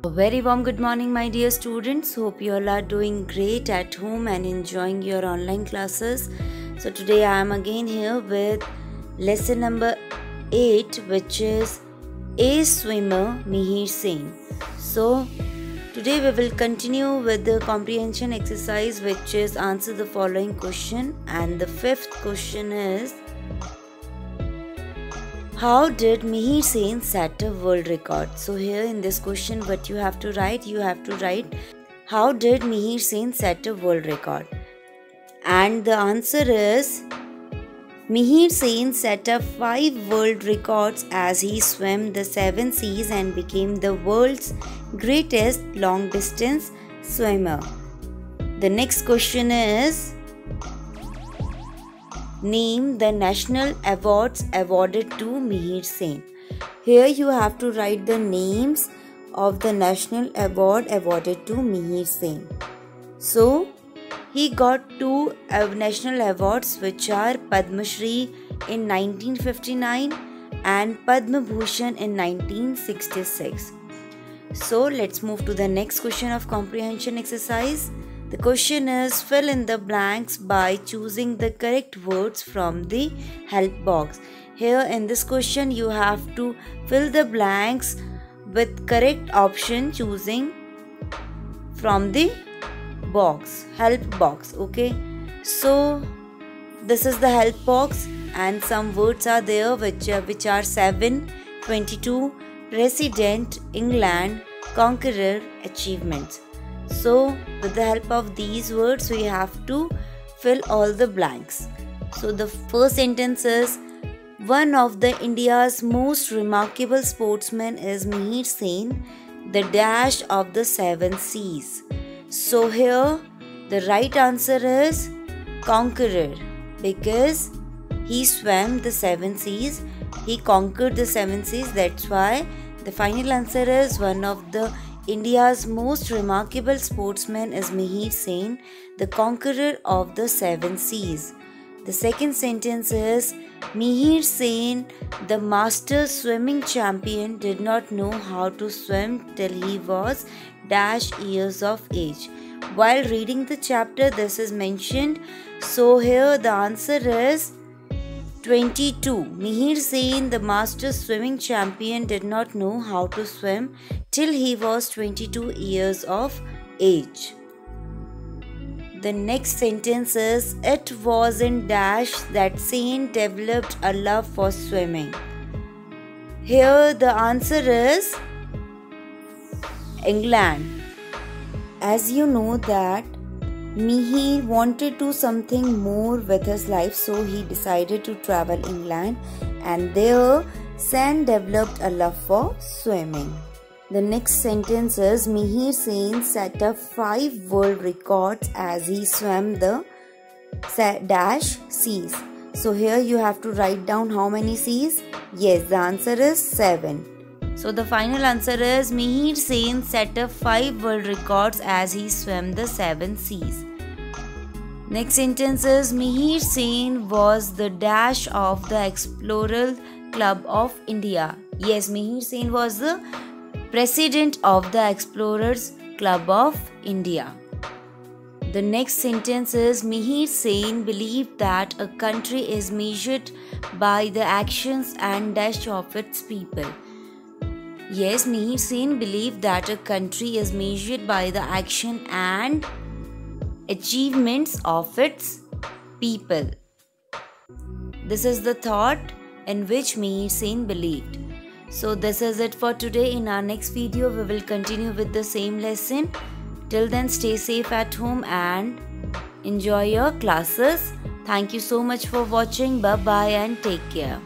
A very warm good morning, my dear students. Hope you all are doing great at home and enjoying your online classes. So today I am again here with lesson number 8, which is A Swimmer Mihir Sen. So today we will continue with the comprehension exercise, which is answer the following question, and the fifth question is, how did Mihir Sen set a world record? So here in this question, what you have to write, how did Mihir Sen set a world record? And the answer is, Mihir Sen set up 5 world records as he swam the 7 seas and became the world's greatest long distance swimmer. The next question is, name the national awards awarded to Mihir Sen. Here you have to write the names of the national award awarded to Mihir Sen. So he got 2 national awards, which are Padma Shri in 1959 and Padma Bhushan in 1966. So let's move to the next question of comprehension exercise. The question is, fill in the blanks by choosing the correct words from the help box. Here in this question you have to fill the blanks with correct option choosing from the box, help box. Okay, so this is the help box and some words are there which are 7, 22, President, England, Conqueror, Achievements. So with the help of these words we have to fill all the blanks. So the first sentence is, one of the India's most remarkable sportsmen is Mihir Sen, the dash of the 7 seas. So here the right answer is Conqueror, because he swam the 7 seas, he conquered the 7 seas. That's why the final answer is, one of the India's most remarkable sportsmen is Mihir Sen, the conqueror of the 7 seas. The second sentence is, Mihir Sen, the master swimming champion, did not know how to swim till he was dash years of age. While reading the chapter, this is mentioned. So here the answer is 22. Mihir Sen, the master swimming champion, did not know how to swim till he was 22 years of age. The next sentence is, it was in dash that Sen developed a love for swimming. Here the answer is England. As you know that Mihir wanted to do something more with his life, so he decided to travel England, and there Sen developed a love for swimming. The next sentence is, Mihir Sen set up 5 world records as he swam the dash seas. So here you have to write down how many seas. Yes, the answer is 7. So the final answer is, Mihir Sen set up 5 world records as he swam the 7 seas. Next sentence is, Mihir Sen was the dash of the Explorers Club of India. Yes, Mihir Sen was the president of the Explorers Club of India. The next sentence is, Mihir Sen believed that a country is measured by the actions and dash of its people. Yes, Mihir Sen believed that a country is measured by the action and achievements of its people. This is the thought in which Mihir Sen believed. So this is it for today. In our next video, we will continue with the same lesson. Till then, stay safe at home and enjoy your classes. Thank you so much for watching. Bye bye and take care.